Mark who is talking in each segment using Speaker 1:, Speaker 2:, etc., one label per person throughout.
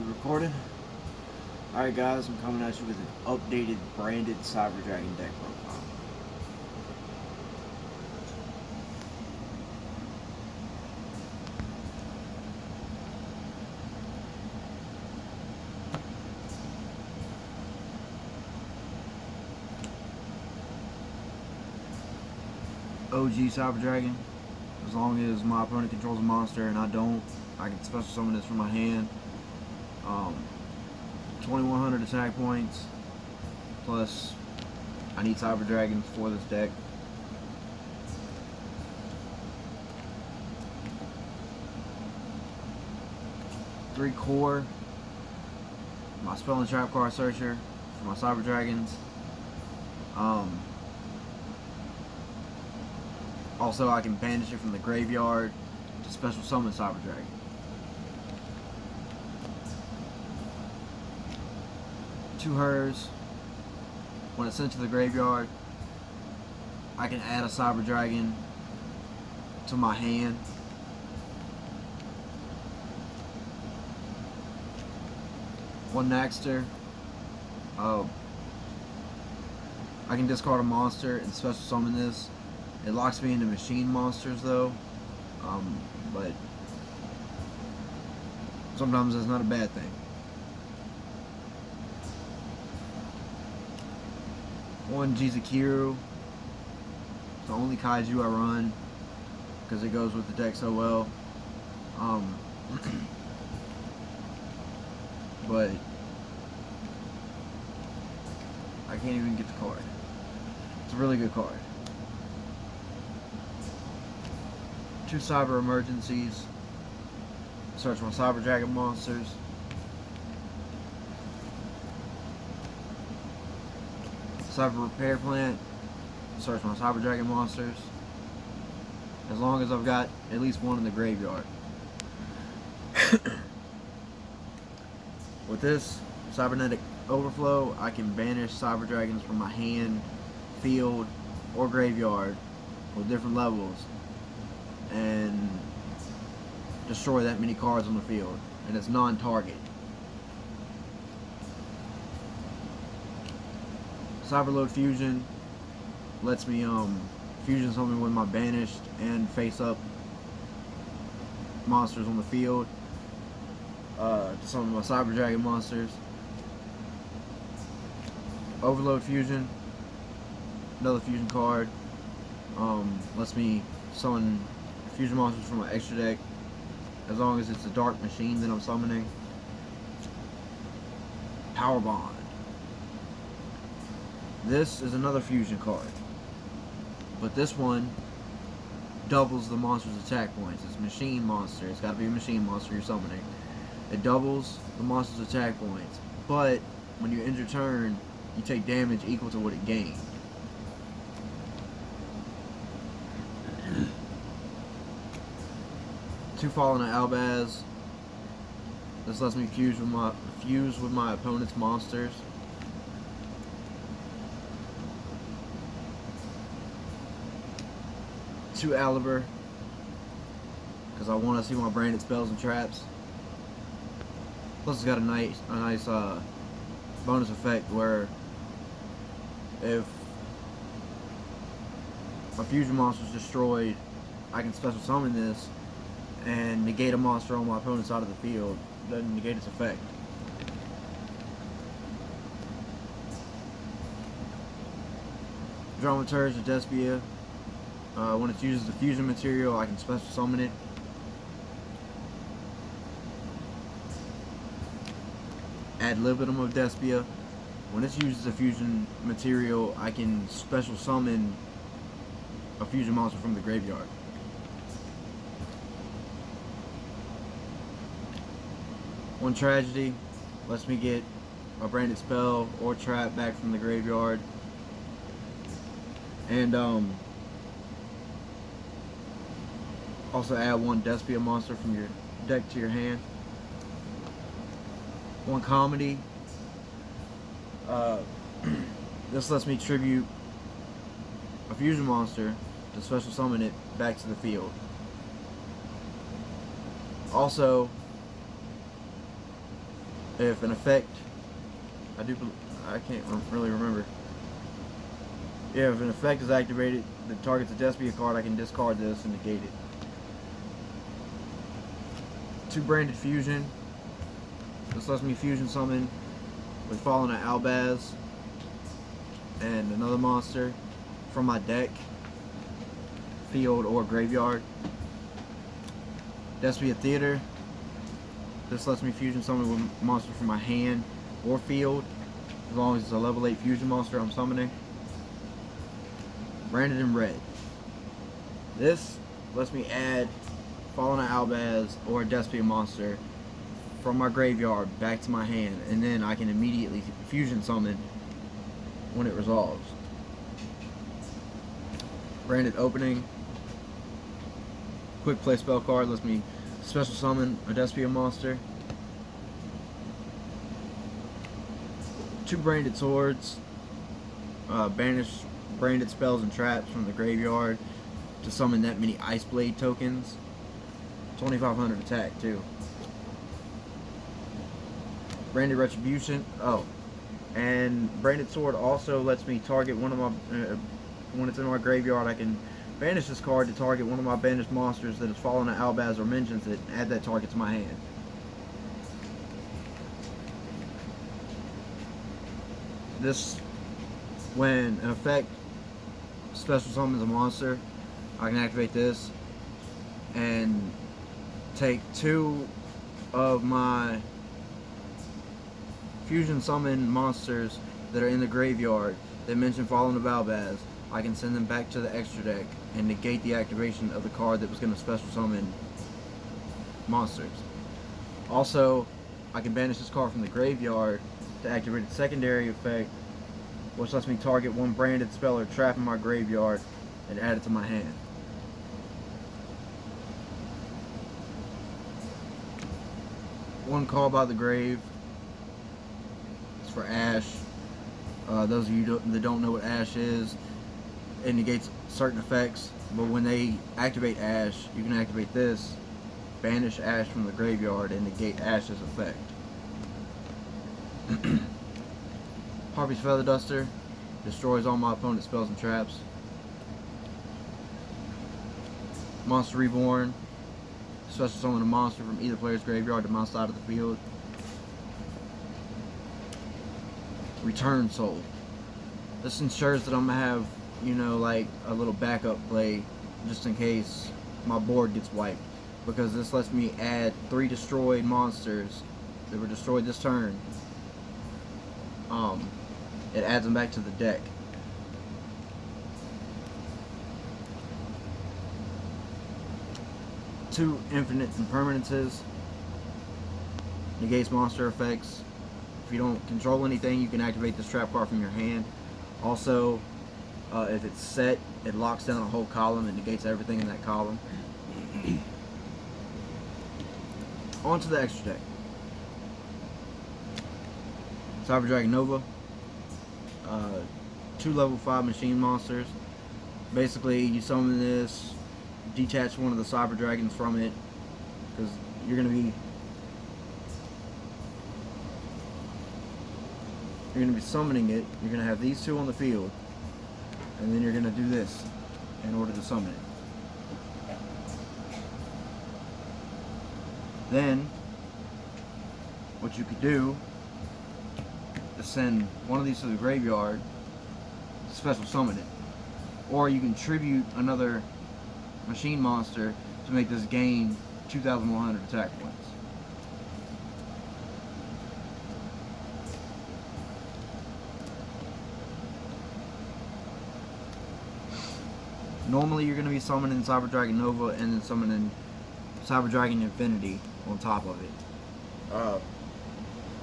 Speaker 1: We recording? Alright guys, I'm coming at you with an updated branded Cyber Dragon deck profile. OG Cyber Dragon. As long as my opponent controls a monster and I don't, I can special summon this from my hand. 2100 attack points. Plus, I need Cyber Dragons for this deck. Three core. My Spell and Trap card searcher for my Cyber Dragons. Also, I can banish it from the graveyard to special summon Cyber Dragon. Two hers. When it's sent to the graveyard, I can add a Cyber Dragon to my hand. One Naxter. I can discard a monster and special summon this. It locks me into machine monsters though, but sometimes that's not a bad thing. One Jizukiru. It's the only kaiju I run because it goes with the deck so well. But I can't even get the card. It's a really good card. Two Cyber Emergencies. Search my Cyber Dragon monsters. Cyber Repair Plant. Search my Cyber Dragon monsters. As long as I've got at least one in the graveyard. With this Cybernetic Overflow, I can banish Cyber Dragons from my hand, field, or graveyard with different levels and destroy that many cards on the field, and it's non-target. Cyberload Fusion lets me fusion summon with my banished and face up monsters on the field to summon my Cyber Dragon monsters. Overload Fusion, another fusion card, lets me summon fusion monsters from my extra deck as long as it's a dark machine that I'm summoning. Power Bond. This is another fusion card, but this one doubles the monster's attack points. It's a machine monster. It's got to be a machine monster you're summoning. It doubles the monster's attack points, but when you end your turn, you take damage equal to what it gained. Two Fallen Albaz. This lets me fuse with my opponent's monsters. Two Aliber, because I want to see my branded spells and traps. Plus, it's got a nice bonus effect where if a fusion monster is destroyed, I can special summon this and negate a monster on my opponent's side of the field. Doesn't negate its effect. Dramaturge of Despia. When it uses the fusion material, I can special summon it. Ad libitum of Despia. When it uses the fusion material, I can special summon a fusion monster from the graveyard. One Tragedy lets me get a branded spell or trap back from the graveyard. And also add one Despia monster from your deck to your hand. One Comedy. This lets me tribute a fusion monster to special summon it back to the field. Also, if an effect, I can't really remember. Yeah, if an effect is activated that targets a Despia card, I can discard this and negate it. 2 Branded Fusion. This lets me fusion summon with Fallen Albaz and another monster from my deck, field or graveyard. Despia Theater. This lets me fusion summon with a monster from my hand or field, as long as it's a level 8 fusion monster I'm summoning. Branded in Red. This lets me add Fallen Albaz or a Despia monster from my graveyard back to my hand, and then I can immediately fusion summon when it resolves. Branded Opening. Quick play spell card lets me special summon a Despia monster. 2 Branded Swords. Banish branded spells and traps from the graveyard to summon that many Ice Blade tokens. 2500 attack too. Branded Retribution. Oh, and Branded Sword also lets me target one of my when it's in my graveyard, I can banish this card to target one of my banished monsters that has fallen to Albaz or mentions it, and add that target to my hand. This, when an effect special summons a monster, I can activate this and take 2 of my fusion summon monsters that are in the graveyard that mention Fallen of Albaz. I can send them back to the extra deck and negate the activation of the card that was going to special summon monsters. Also, I can banish this card from the graveyard to activate its secondary effect, which lets me target 1 branded spell or trap in my graveyard and add it to my hand. One Call by the Grave. It's for Ash. Those of you that don't know what Ash is, it negates certain effects, but when they activate Ash, you can activate this, banish Ash from the graveyard, and negate Ash's effect. Harpy's Feather Duster destroys all my opponent's spells and traps. Monster Reborn. Special summon a monster from either player's graveyard to my side of the field. Return Soul. This ensures that I'm going to have, you know, like a little backup play just in case my board gets wiped. Because this lets me add 3 destroyed monsters that were destroyed this turn. It adds them back to the deck. Two Infinite Impermanences. Negates monster effects. If you don't control anything, you can activate this trap card from your hand. Also, if it's set, it locks down a whole column and negates everything in that column. On to the extra deck. Cyber Dragon Nova. 2 level 5 machine monsters. Basically, you summon this, detach one of the Cyber Dragons from it, because you're going to be summoning it. You're going to have these 2 on the field, and then you're going to do this in order to summon it. Then, what you could do is send one of these to the graveyard, special summon it. Or you can tribute another machine monster to make this gain 2,100 attack points. Normally you're going to be summoning Cyber Dragon Nova and then summoning Cyber Dragon Infinity on top of it.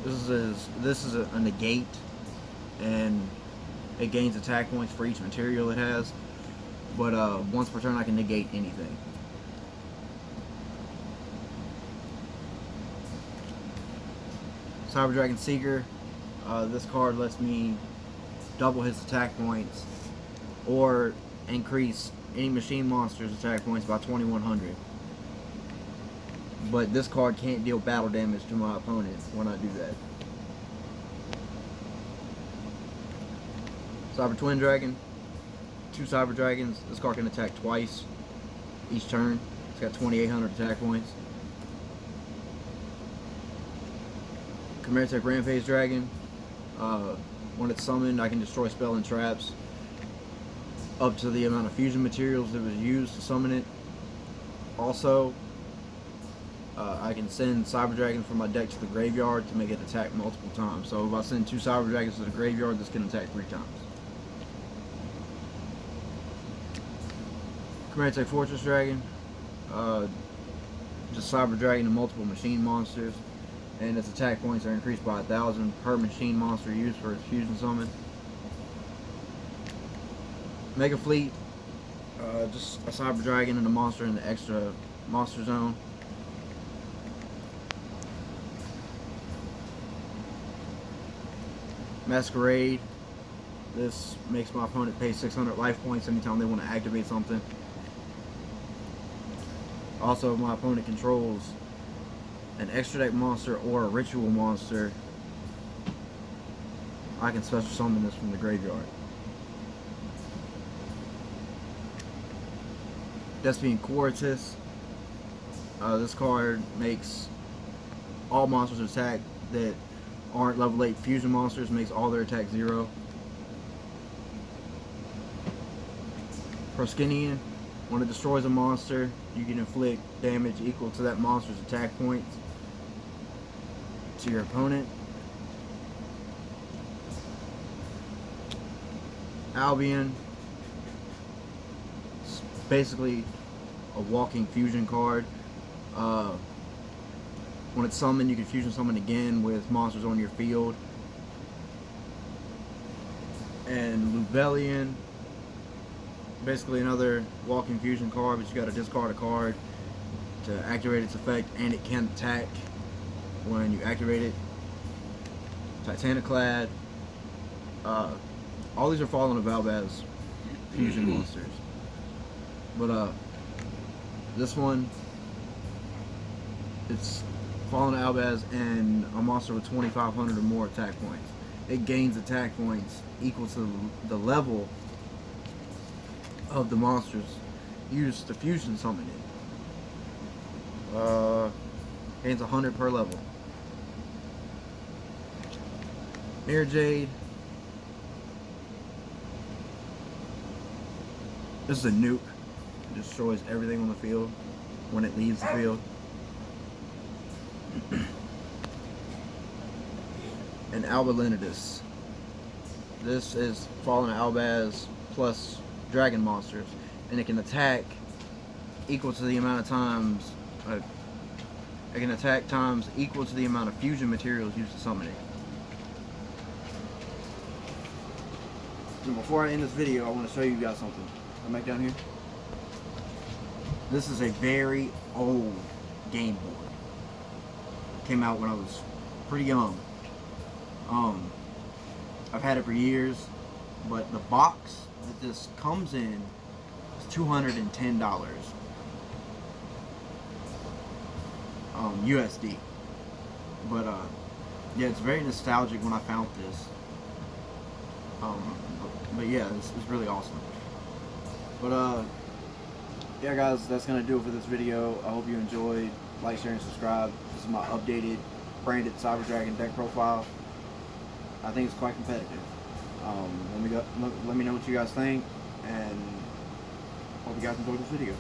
Speaker 1: This is a negate, and it gains attack points for each material it has. But once per turn I can negate anything. Cyber Dragon Seeker. This card lets me double his attack points or increase any machine monster's attack points by 2,100. but this card can't deal battle damage to my opponent when I do that. Cyber Twin Dragon, 2 Cyber Dragons. This card can attack twice each turn. It's got 2,800 attack points. Chimera Rampage Dragon. When it's summoned, I can destroy spell and traps up to the amount of fusion materials that was used to summon it. Also, I can send Cyber Dragons from my deck to the graveyard to make it attack multiple times. So if I send 2 Cyber Dragons to the graveyard, this can attack 3 times. Chimera Fortress Dragon. Just Cyber Dragon and multiple machine monsters. And its attack points are increased by 1,000 per machine monster used for its fusion summon. Mega Fleet, just a Cyber Dragon and a monster in the extra monster zone. Masquerade, this makes my opponent pay 600 life points anytime they want to activate something. Also, if my opponent controls an extra deck monster or a ritual monster, I can special summon this from the graveyard. Despian Quiritus. This card makes all monsters attack that aren't level 8 fusion monsters, makes all their attack 0. Proskinian. When it destroys a monster, you can inflict damage equal to that monster's attack points to your opponent. Albion. It's basically a walking fusion card. When it's summoned, you can fusion summon again with monsters on your field. And Lubellion, basically another walking fusion card, but you got to discard a card to activate its effect, and it can attack when you activate it. Titaniclad. All these are Fallen of Albaz fusion monsters. But this one, it's Fallen of Albaz and a monster with 2,500 or more attack points. It gains attack points equal to the level of the monsters used to fusion summon it. Gains 100 per level. Mirror Jade. This is a nuke. It destroys everything on the field when it leaves the field. And Alba Lenidus. This is Fallen Albaz plus dragon monsters, and it can attack equal to the amount of times. It can attack times equal to the amount of fusion materials used to summon it. And before I end this video, I want to show you guys something. Come back down here. This is a very old Game Boy. It came out when I was pretty young. I've had it for years, but the box that this comes in is $210 USD. But yeah, it's very nostalgic when I found this. But yeah, it's really awesome. But yeah guys, that's gonna do it for this video. I hope you enjoyed. Like, share, and subscribe. This is my updated branded Cyber Dragon deck profile. I think it's quite competitive. Let me know what you guys think, and hope you guys enjoyed this video.